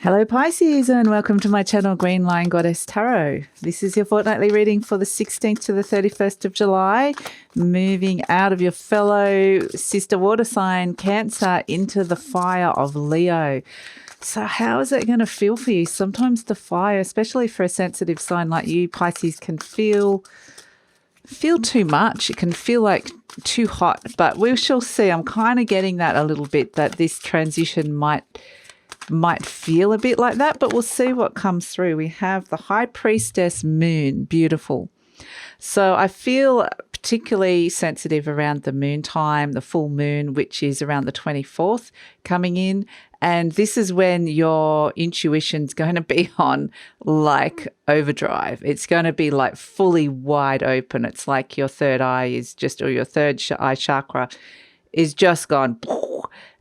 Hello Pisces and welcome to my channel Green Lion Goddess Tarot. This is your fortnightly reading for the 16th to the 31st of July, moving out of your fellow sister water sign Cancer into the fire of Leo. So how is it going to feel for you? Sometimes the fire, especially for a sensitive sign like you, Pisces, can feel too much. It can feel like too hot, but we shall see. I'm kind of getting that a little bit, that this transition might feel a bit like that, but we'll see what comes through. We have the High Priestess Moon, beautiful. So I feel particularly sensitive around the moon time, the full moon, which is around the 24th coming in. And this is when your intuition's going to be on like overdrive. It's going to be like fully wide open. It's like your third eye is just, or your third eye chakra is just gone.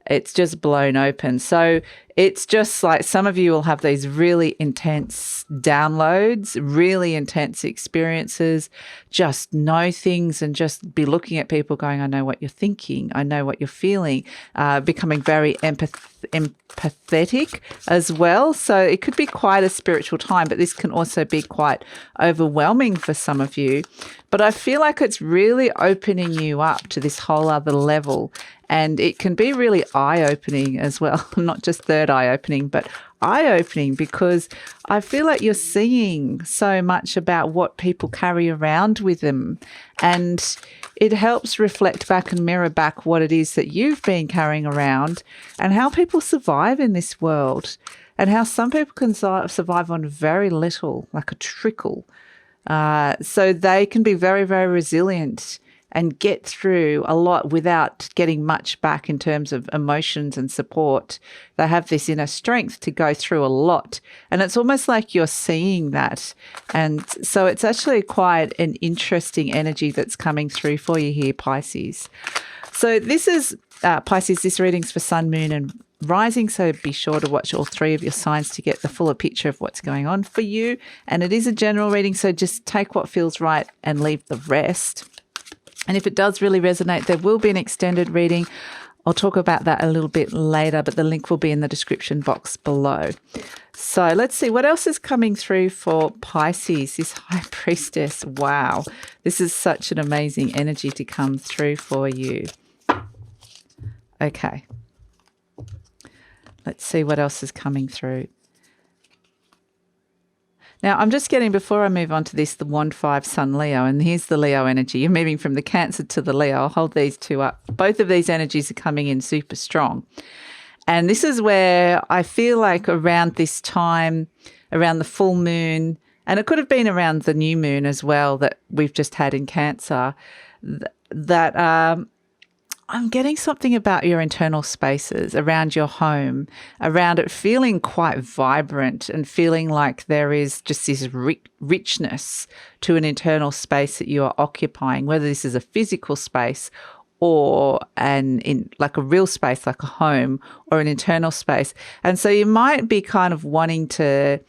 It's just blown open. So it's just like some of you will have these really intense downloads, really intense experiences, just know things and just be looking at people going, I know what you're thinking. I know what you're feeling, becoming very empathetic as well. So it could be quite a spiritual time, but this can also be quite overwhelming for some of you. But I feel like it's really opening you up to this whole other level. And it can be really eye-opening as well, not just third eye-opening, but eye-opening, because I feel like you're seeing so much about what people carry around with them. And it helps reflect back and mirror back what it is that you've been carrying around and how people survive in this world, and how some people can survive on very little, like a trickle. So they can be very, very resilient and get through a lot without getting much back in terms of emotions and support. They have this inner strength to go through a lot. And it's almost like you're seeing that. And so it's actually quite an interesting energy that's coming through for you here, Pisces. So this is, Pisces, this reading's for Sun, Moon and Rising, so be sure to watch all three of your signs to get the fuller picture of what's going on for you. And it is a general reading, so just take what feels right and leave the rest. And if it does really resonate, there will be an extended reading. I'll talk about that a little bit later, but the link will be in the description box below. So let's see what else is coming through for Pisces, this High Priestess. Wow, this is such an amazing energy to come through for you. Okay. Let's see what else is coming through. Now, I'm just getting, before I move on to this, the Wand 5 Sun Leo, and here's the Leo energy. You're moving from the Cancer to the Leo. I'll hold these two up. Both of these energies are coming in super strong. And this is where I feel like around this time, around the full moon, and it could have been around the new moon as well that we've just had in Cancer, that I'm getting something about your internal spaces, around your home, around it feeling quite vibrant and feeling like there is just this richness to an internal space that you are occupying, whether this is a physical space or like a real space, like a home, or an internal space. And so you might be kind of wanting to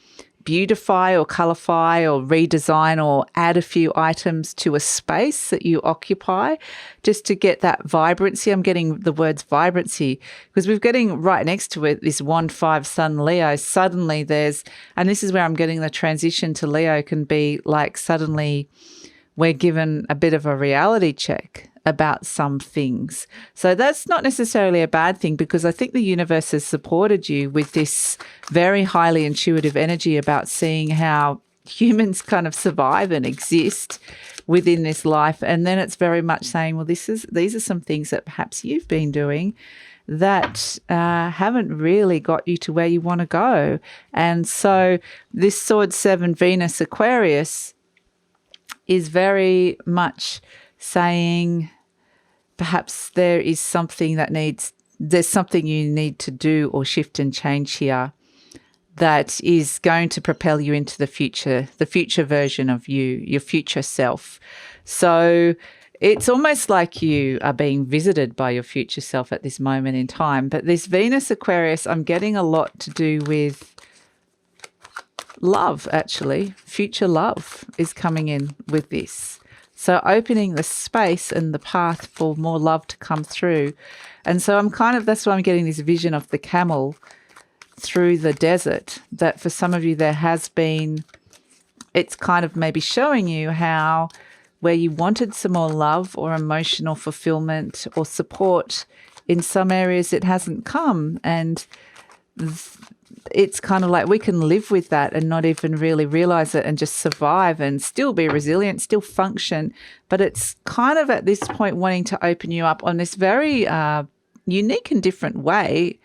beautify or colorify or redesign or add a few items to a space that you occupy just to get that vibrancy. I'm getting the words vibrancy because we're getting right next to it, this Wand 5 Sun Leo. Suddenly there's, and this is where I'm getting the transition to Leo can be like suddenly we're given a bit of a reality check about some things. So that's not necessarily a bad thing, because I think the universe has supported you with this very highly intuitive energy about seeing how humans kind of survive and exist within this life. And then it's very much saying, well, these are some things that perhaps you've been doing that haven't really got you to where you want to go. And so this Sword 7 Venus Aquarius is very much saying perhaps there's something you need to do or shift and change here that is going to propel you into the future version of you, your future self. So it's almost like you are being visited by your future self at this moment in time. But this Venus Aquarius, I'm getting a lot to do with love, actually. Future love is coming in with this. So opening the space and the path for more love to come through. And so that's why I'm getting this vision of the camel through the desert, that for some of you there has been, it's kind of maybe showing you how where you wanted some more love or emotional fulfillment or support, in some areas it hasn't come. And it's kind of like we can live with that and not even really realize it and just survive and still be resilient, still function. But it's kind of at this point wanting to open you up on this very unique and different way,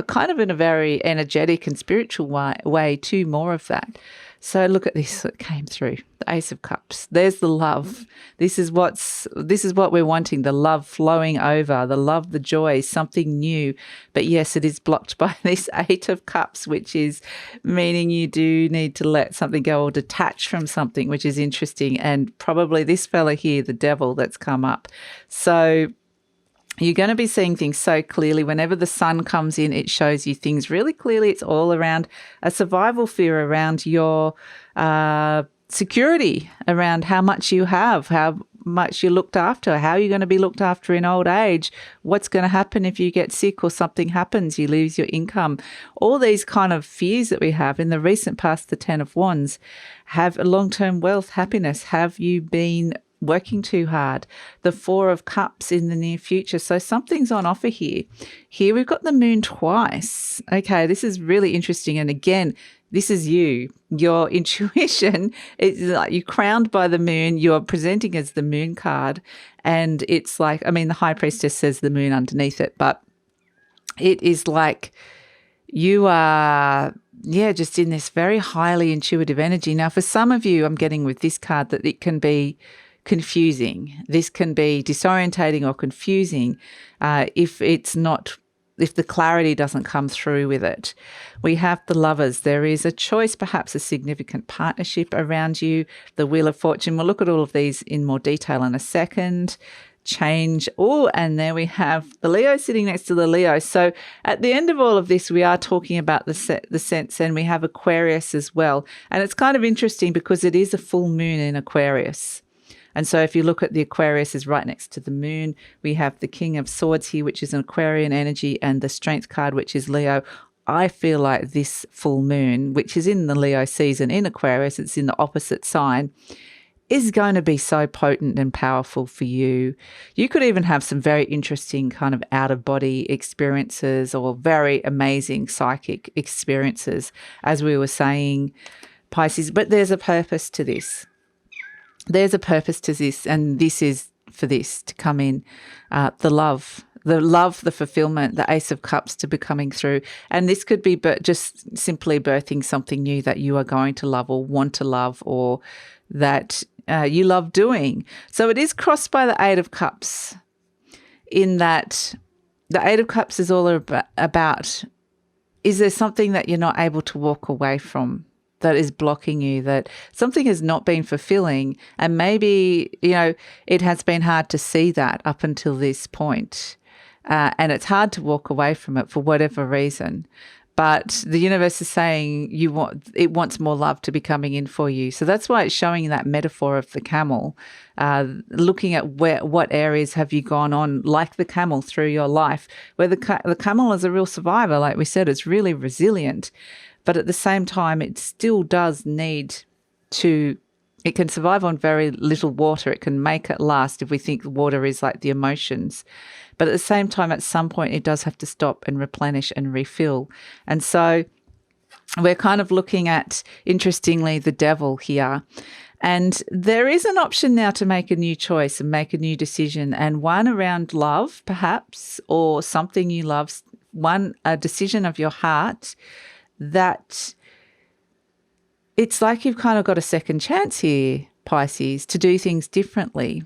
kind of in a very energetic and spiritual way to more of that. So look at this that came through, the Ace of Cups. There's the love. This is what we're wanting, the love flowing over, the love, the joy, something new. But yes, it is blocked by this Eight of Cups, which is meaning you do need to let something go or detach from something, which is interesting. And probably this fella here, the devil that's come up. So you're going to be seeing things so clearly. Whenever the sun comes in, it shows you things really clearly. It's all around a survival fear, around your security, around how much you have, how much you're looked after, how you're going to be looked after in old age, what's going to happen if you get sick or something happens, you lose your income. All these kind of fears that we have. In the recent past, the Ten of Wands, have long-term wealth, happiness. Have you been working too hard? The Four of Cups in the near future. So something's on offer here. Here we've got the moon twice. Okay, this is really interesting. And again, this is you. Your intuition, it's like you're crowned by the moon. You're presenting as the moon card. And it's like, I mean, the High Priestess says the moon underneath it, but it is like you are, just in this very highly intuitive energy. Now, for some of you, I'm getting with this card that it can be confusing. This can be disorientating or confusing if the clarity doesn't come through with it. We have the Lovers. There is a choice, perhaps a significant partnership around you. The Wheel of Fortune. We'll look at all of these in more detail in a second. Change. Oh, and there we have the Leo sitting next to the Leo. So at the end of all of this, we are talking about the sense, and we have Aquarius as well. And it's kind of interesting because it is a full moon in Aquarius. And so if you look at the Aquarius is right next to the moon, we have the King of Swords here, which is an Aquarian energy, and the Strength card, which is Leo. I feel like this full moon, which is in the Leo season in Aquarius, it's in the opposite sign, is going to be so potent and powerful for you. You could even have some very interesting kind of out-of-body experiences or very amazing psychic experiences, as we were saying, Pisces. But there's a purpose to this. There's a purpose to this, and this is for this to come in, the love, the fulfillment, the Ace of Cups to be coming through. And this could be just simply birthing something new that you are going to love or want to love, or that you love doing. So it is crossed by the Eight of Cups, in that the Eight of Cups is all about, is there something that you're not able to walk away from, that is blocking you, that something has not been fulfilling, and maybe, it has been hard to see that up until this point, and it's hard to walk away from it for whatever reason. But the universe is saying it wants more love to be coming in for you. So that's why it's showing that metaphor of the camel, looking at what areas have you gone on, like the camel, through your life, where the camel is a real survivor. Like we said, it's really resilient. But at the same time, it still does need to, it can survive on very little water. It can make it last if we think water is like the emotions. But at the same time, at some point, it does have to stop and replenish and refill. And so we're kind of looking at, interestingly, the Devil here. And there is an option now to make a new choice and make a new decision, and one around love, perhaps, or something you love, a decision of your heart, that it's like you've kind of got a second chance here, Pisces, to do things differently.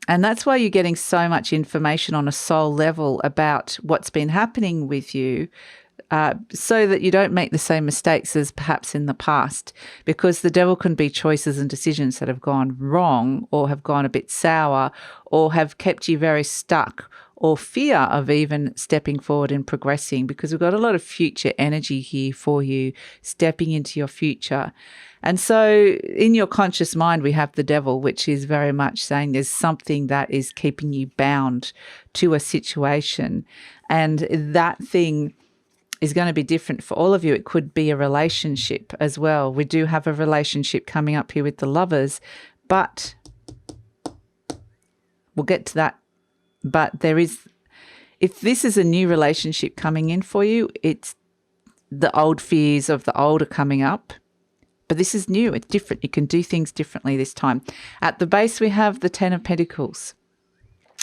And that's why you're getting so much information on a soul level about what's been happening with you, so that you don't make the same mistakes as perhaps in the past, because the Devil can be choices and decisions that have gone wrong, or have gone a bit sour, or have kept you very stuck, or fear of even stepping forward and progressing, because we've got a lot of future energy here for you, stepping into your future. And so in your conscious mind, we have the Devil, which is very much saying there's something that is keeping you bound to a situation. And that thing is going to be different for all of you. It could be a relationship as well. We do have a relationship coming up here with the Lovers, but we'll get to that. But if this is a new relationship coming in for you, it's the old fears of the old are coming up. But this is new. It's different. You can do things differently this time. At the base, we have the Ten of Pentacles.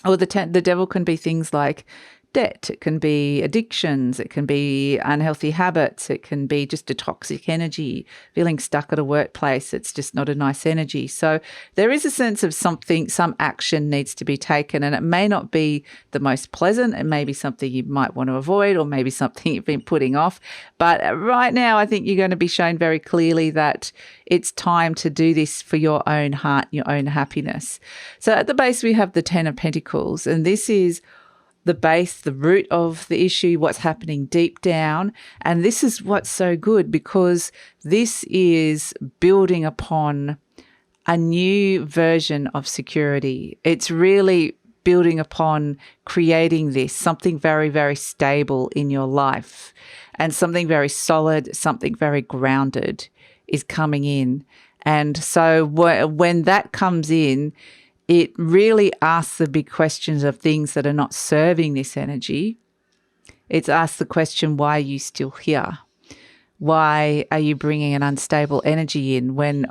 Or the devil can be things like debt. It can be addictions. It can be unhealthy habits. It can be just a toxic energy, feeling stuck at a workplace. It's just not a nice energy. So there is a sense of some action needs to be taken, and it may not be the most pleasant. It may be something you might want to avoid, or maybe something you've been putting off. But right now, I think you're going to be shown very clearly that it's time to do this for your own heart, your own happiness. So at the base, we have the Ten of Pentacles, and this is the base, the root of the issue, what's happening deep down. And this is what's so good, because this is building upon a new version of security. It's really building upon creating this, something very, very stable in your life, and something very solid, something very grounded is coming in. And so when that comes in, it really asks the big questions of things that are not serving this energy. It's asked the question, why are you still here? Why are you bringing an unstable energy in when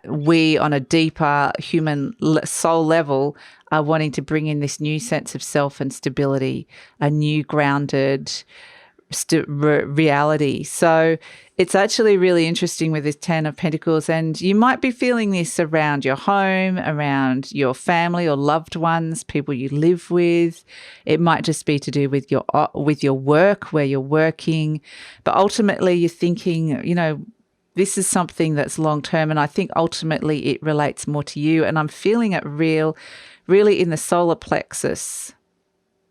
we, on a deeper human soul level, are wanting to bring in this new sense of self and stability, a new grounded reality? So it's actually really interesting with this Ten of Pentacles, and you might be feeling this around your home, around your family or loved ones, people you live with. It might just be to do with your work, where you're working, but ultimately you're thinking, this is something that's long term, and I think ultimately it relates more to you. And I'm feeling it really in the solar plexus,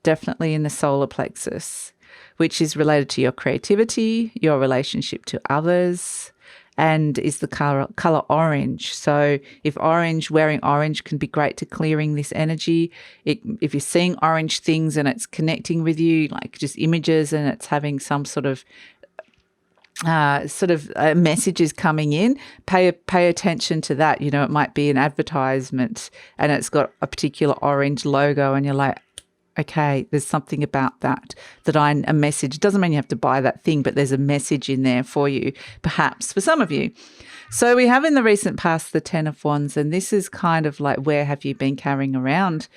definitely in the solar plexus, which is related to your creativity, your relationship to others, and is the color orange. So if wearing orange can be great to clearing this energy. If you're seeing orange things and it's connecting with you, like just images, and it's having some sort of messages coming in, pay attention to that. It might be an advertisement and it's got a particular orange logo, and you're like, okay, there's something about that a message. It doesn't mean you have to buy that thing, but there's a message in there for you, perhaps for some of you. So we have in the recent past the Ten of Wands, and this is kind of like, where have you been carrying around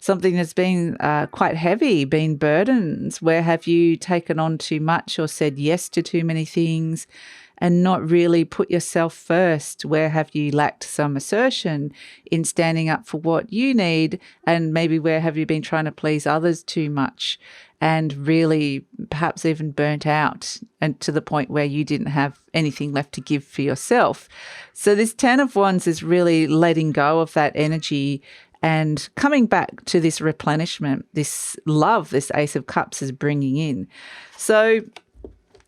something that's been quite heavy, been burdens? Where have you taken on too much or said yes to too many things and not really put yourself first? Where have you lacked some assertion in standing up for what you need? And maybe where have you been trying to please others too much and really perhaps even burnt out, and to the point where you didn't have anything left to give for yourself? So this Ten of Wands is really letting go of that energy and coming back to this replenishment, this love, this Ace of Cups is bringing in. So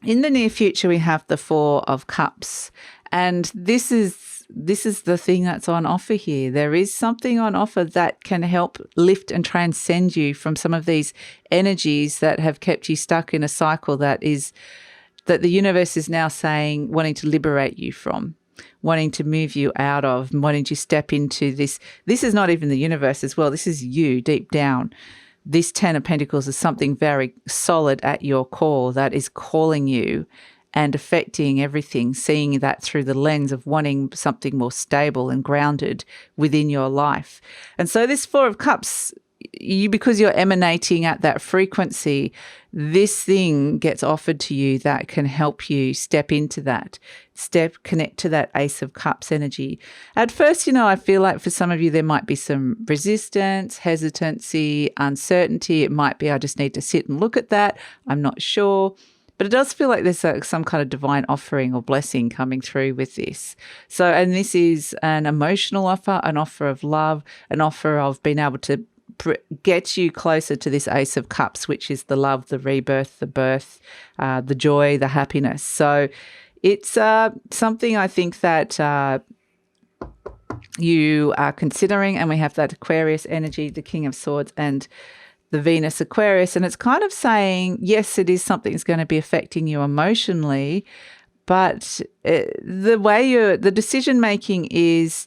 in the near future, we have the Four of Cups, and this is the thing that's on offer here. There is something on offer that can help lift and transcend you from some of these energies that have kept you stuck in a cycle that the universe is now saying, wanting to liberate you from, wanting to move you out of, wanting to step into this. This is not even the universe as well. This is you deep down. This Ten of Pentacles is something very solid at your core that is calling you and affecting everything, seeing that through the lens of wanting something more stable and grounded within your life. And so this Four of Cups, because you're emanating at that frequency, this thing gets offered to you that can help you step into that, connect to that Ace of Cups energy. At first, I feel like for some of you, there might be some resistance, hesitancy, uncertainty. It might be, I just need to sit and look at that. I'm not sure. But it does feel like there's some kind of divine offering or blessing coming through with this. So, and this is an emotional offer, an offer of love, an offer of being able to get you closer to this Ace of Cups, which is the love, the rebirth, the birth, the joy, the happiness. So it's something I think that you are considering. And we have that Aquarius energy, the King of Swords, and the Venus Aquarius, and it's kind of saying, yes, it is something that's going to be affecting you emotionally, but the decision making is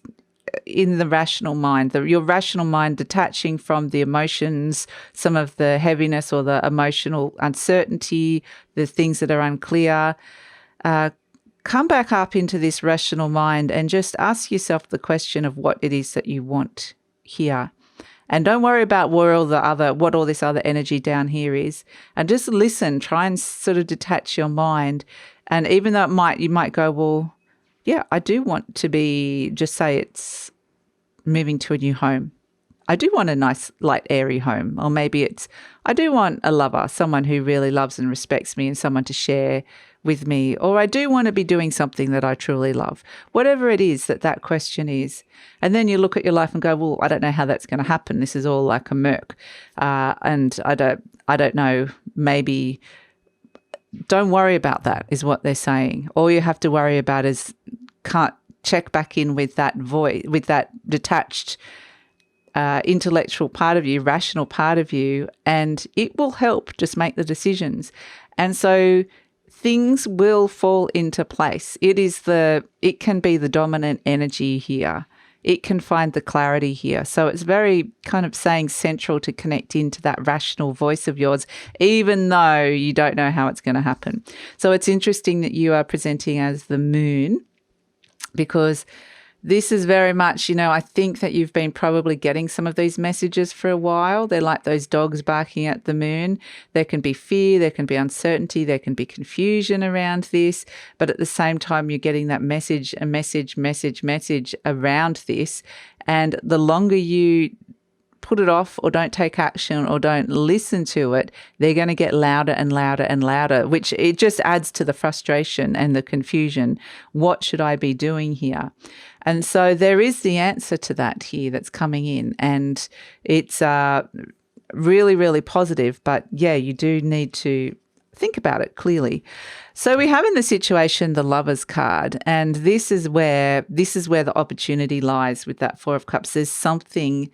in the rational mind, your rational mind detaching from the emotions, some of the heaviness or the emotional uncertainty, the things that are unclear. Come back up into this rational mind and just ask yourself the question of what it is that you want here. And don't worry about what all this other energy down here is. And just listen, try and sort of detach your mind. And even though you might go, well, yeah, I do want to just say it's moving to a new home. I do want a nice, light, airy home. Or maybe I do want a lover, someone who really loves and respects me and someone to share with me. Or I do want to be doing something that I truly love. Whatever it is that question is. And then you look at your life and go, well, I don't know how that's going to happen. This is all like a murk. And I don't know, maybe don't worry about that is what they're saying. All you have to worry about is can't check back in with that voice, with that detached intellectual part of you, rational part of you, and it will help just make the decisions. And so things will fall into place. It can be the dominant energy here. It can find the clarity here. So it's very kind of saying central to connect into that rational voice of yours, even though you don't know how it's going to happen. So it's interesting that you are presenting as the moon, because this is very much, I think that you've been probably getting some of these messages for a while. They're like those dogs barking at the moon. There can be fear, there can be uncertainty, there can be confusion around this. But at the same time, you're getting that message around this. And the longer you put it off or don't take action or don't listen to it, they're going to get louder and louder and louder, which it just adds to the frustration and the confusion. What should I be doing here? And so there is the answer to that here that's coming in, and it's really, really positive. But yeah, you do need to think about it clearly. So we have in the situation the Lovers card, and this is where the opportunity lies with that Four of Cups. There's something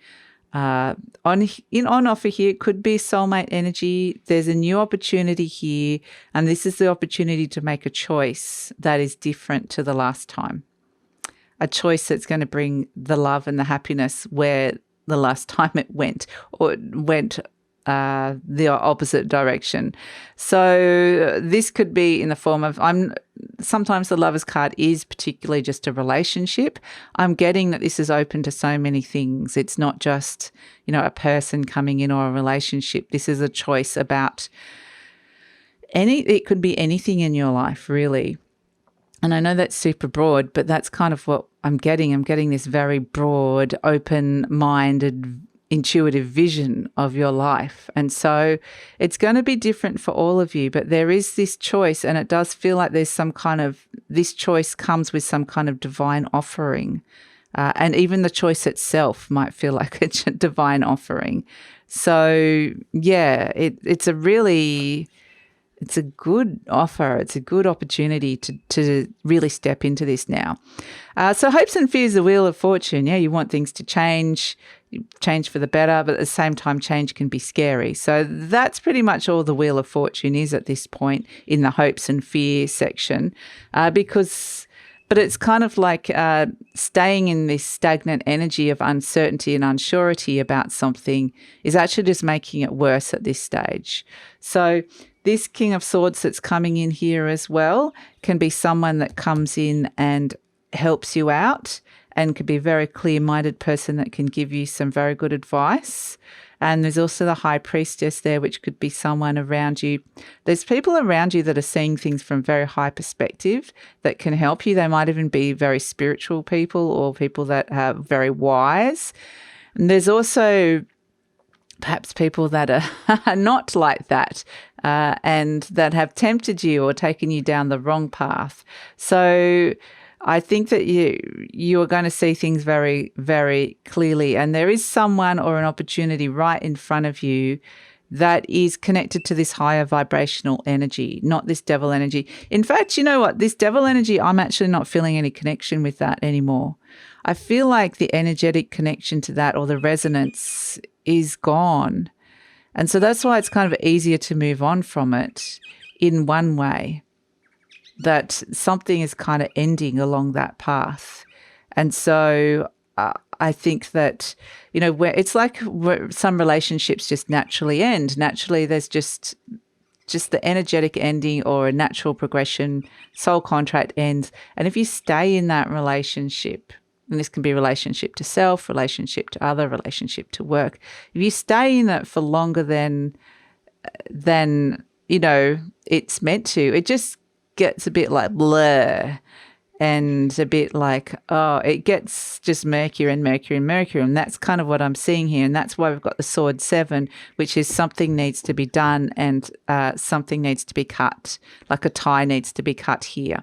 on offer here. It could be soulmate energy. There's a new opportunity here, and this is the opportunity to make a choice that is different to the last time. A choice that's going to bring the love and the happiness where the last time it went the opposite direction. So this could be in the form of, sometimes the Lovers card is particularly just a relationship. I'm getting that this is open to so many things. It's not just, a person coming in or a relationship. This is a choice about it could be anything in your life, really. And I know that's super broad, but that's kind of what I'm getting. I'm getting this very broad, open-minded, intuitive vision of your life. And so it's going to be different for all of you, but there is this choice, and it does feel like there's this choice comes with some kind of divine offering. And even the choice itself might feel like it's a divine offering. So yeah, it's a good offer. It's a good opportunity to really step into this now. So hopes and fears, the Wheel of Fortune. Yeah, you want things to change for the better, but at the same time, change can be scary. So that's pretty much all the Wheel of Fortune is at this point in the hopes and fear section, but it's kind of like staying in this stagnant energy of uncertainty and unsurety about something is actually just making it worse at this stage. So this King of Swords that's coming in here as well can be someone that comes in and helps you out, and could be a very clear-minded person that can give you some very good advice. And there's also the High Priestess there, which could be someone around you. There's people around you that are seeing things from very high perspective that can help you. They might even be very spiritual people or people that are very wise. And there's also perhaps people that are not like that and that have tempted you or taken you down the wrong path. So I think that you are going to see things very, very clearly, and there is someone or an opportunity right in front of you that is connected to this higher vibrational energy, not this devil energy. In fact, you know what? This devil energy, I'm actually not feeling any connection with that anymore. I feel like the energetic connection to that or the resonance is gone. And so that's why it's kind of easier to move on from it in one way, that something is kind of ending along that path. And so I think that, where it's like where some relationships just naturally end. Naturally, there's just the energetic ending or a natural progression, soul contract ends. And if you stay in that relationship, and this can be relationship to self, relationship to other, relationship to work, if you stay in it for longer than it's meant to, it just gets a bit like blur. And a bit like, it gets just murkier and murkier and murkier. And that's kind of what I'm seeing here. And that's why we've got the sword 7, which is something needs to be done and something needs to be cut, like a tie needs to be cut here.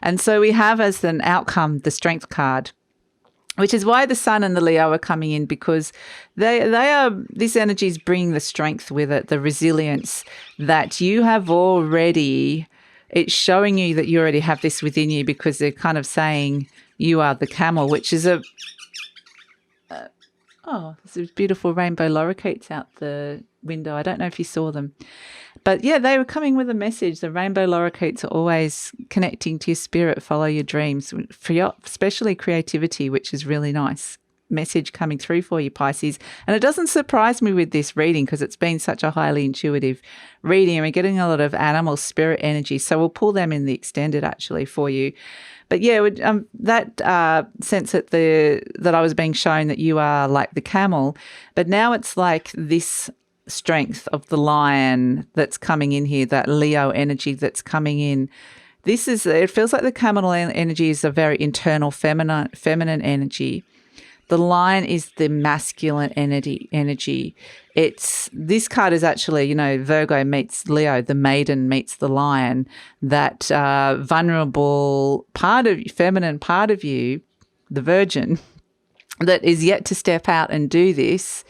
And so we have as an outcome the strength card, which is why the Sun and the Leo are coming in, because they are, this energy is bringing the strength with it, the resilience that you have already. It's showing you that you already have this within you, because they're kind of saying you are the camel, which is there's beautiful rainbow lorikeets out the window. I don't know if you saw them. But yeah, they were coming with a message. The rainbow lorikeets are always connecting to your spirit, follow your dreams, for your, especially creativity, which is really nice. Message coming through for you, Pisces. And it doesn't surprise me with this reading, because it's been such a highly intuitive reading and we're getting a lot of animal spirit energy. So we'll pull them in the extended actually for you. But yeah, that sense that I was being shown that you are like the camel, but now it's like this strength of the lion that's coming in here, that Leo energy that's coming in. It feels like the camel energy is a very internal feminine energy. The lion is the masculine energy. This card is actually, Virgo meets Leo, the maiden meets the lion, that vulnerable part of feminine part of you, the virgin, that is yet to step out and do this.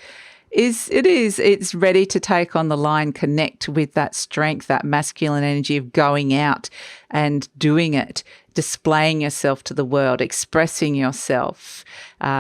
It's ready to take on the lion, connect with that strength, that masculine energy of going out and doing it, displaying yourself to the world, expressing yourself,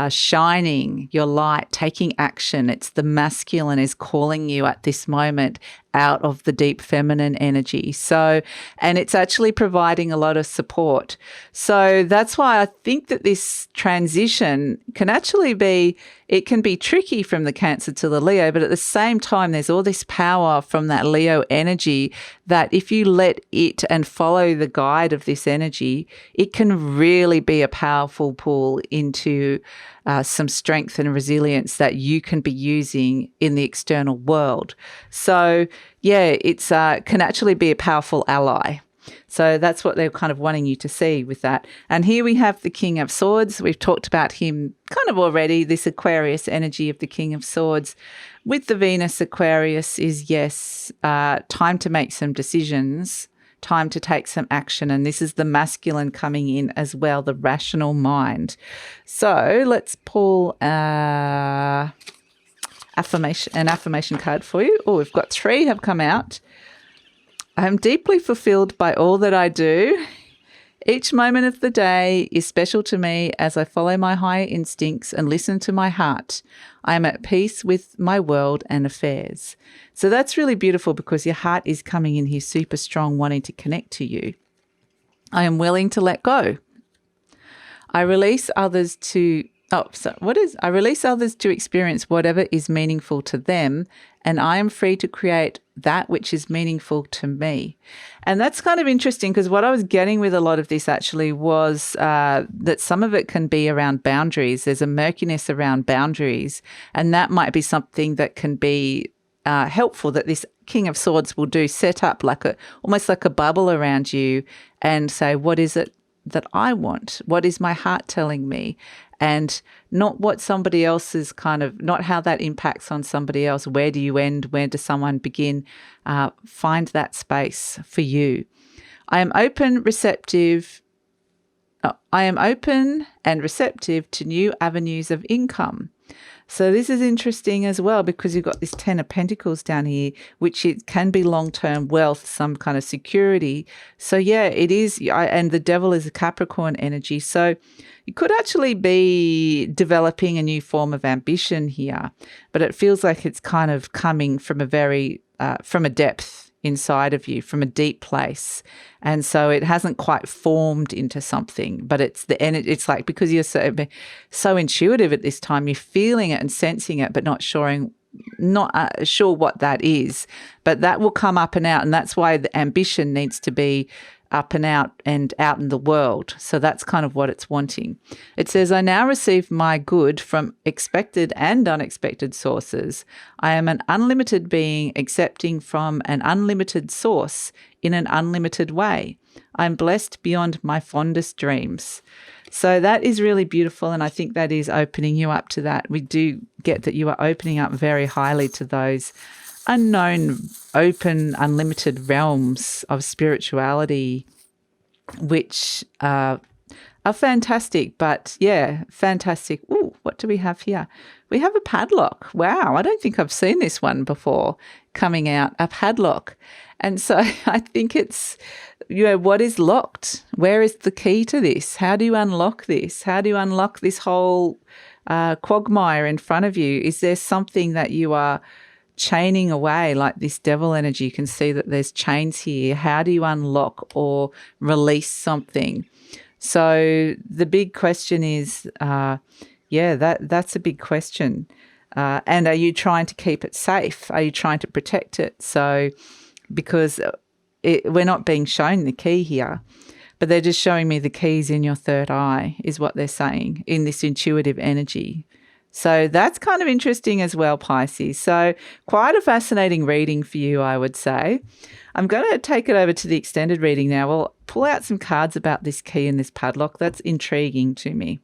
shining your light, taking action. It's the masculine is calling you at this moment out of the deep feminine energy. So, and it's actually providing a lot of support. So that's why I think that this transition can actually it can be tricky from the Cancer to the Leo, but at the same time, there's all this power from that Leo energy that if you let it and follow the guide of this energy, it can really be a powerful pull into some strength and resilience that you can be using in the external world. So yeah, it's can actually be a powerful ally. So that's what they're kind of wanting you to see with that. And here we have the King of Swords. We've talked about him kind of already, this Aquarius energy of the King of Swords. With the Venus Aquarius is, yes, time to make some decisions, time to take some action. And this is the masculine coming in as well, the rational mind. So let's pull an affirmation card for you. Oh, we've got 3 have come out. I am deeply fulfilled by all that I do. Each moment of the day is special to me as I follow my higher instincts and listen to my heart. I am at peace with my world and affairs. So that's really beautiful, because your heart is coming in here super strong, wanting to connect to you. I am willing to let go. I release others to I release others to experience whatever is meaningful to them, and I am free to create that which is meaningful to me. And that's kind of interesting, because what I was getting with a lot of this actually was that some of it can be around boundaries. There's a murkiness around boundaries, and that might be something that can be helpful, that this King of Swords will do, set up almost like a bubble around you and say, what is it that I want? What is my heart telling me? And not what somebody else is not how that impacts on somebody else. Where do you end? Where does someone begin? Find that space for you. I am open and receptive to new avenues of income. So this is interesting as well because you've got this 10 of Pentacles down here, which it can be long-term wealth, some kind of security. So yeah, it is. And the Devil is a Capricorn energy. So you could actually be developing a new form of ambition here, but it feels like it's kind of coming from from a depth inside of you, from a deep place. And so it hasn't quite formed into something, but it's like, because you're so intuitive at this time, you're feeling it and sensing it, but not sure what that is. But that will come up and out. And that's why the ambition needs to be up and out in the world. So that's kind of what it's wanting. It says, I now receive my good from expected and unexpected sources. I am an unlimited being accepting from an unlimited source in an unlimited way. I'm blessed beyond my fondest dreams. So that is really beautiful. And I think that is opening you up to that. We do get that you are opening up very highly to those unknown, open, unlimited realms of spirituality, which are fantastic. But yeah, fantastic. Ooh, what do we have here? We have a padlock. Wow, I don't think I've seen this one before coming out, a padlock. And so I think it's, what is locked? Where is the key to this? How do you unlock this? How do you unlock this whole quagmire in front of you? Is there something that you are chaining away, like this devil energy? You can see that there's chains here. How do you unlock or release something? So the big question is, that's a big question. And are you trying to keep it safe? Are you trying to protect it? So because we're not being shown the key here, but they're just showing me the keys in your third eye is what they're saying in this intuitive energy. So that's kind of interesting as well, Pisces. So quite a fascinating reading for you, I would say. I'm going to take it over to the extended reading now. We'll pull out some cards about this key and this padlock. That's intriguing to me.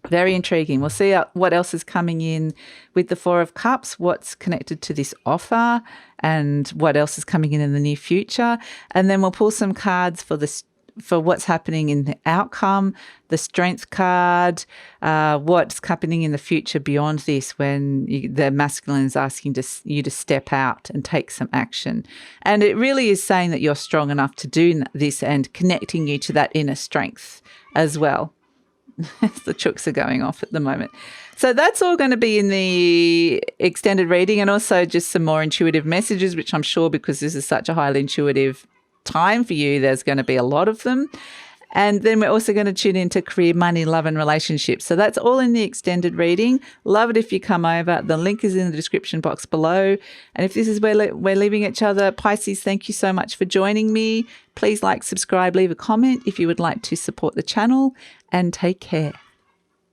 Very intriguing. We'll see what else is coming in with the Four of Cups, what's connected to this offer, and what else is coming in the near future. And then we'll pull some cards for what's happening in the outcome, the Strength card, what's happening in the future beyond this when the masculine is asking you to step out and take some action. And it really is saying that you're strong enough to do this and connecting you to that inner strength as well. The chooks are going off at the moment. So that's all going to be in the extended reading, and also just some more intuitive messages, which I'm sure, because this is such a highly intuitive time for you, there's going to be a lot of them. And then we're also going to tune into career, money, love and relationships. So that's all in the extended reading. Love it if you come over. The link is in the description box below. And if this is where we're leaving each other, Pisces, thank you so much for joining me. Please like, subscribe, leave a comment if you would like to support the channel, and take care.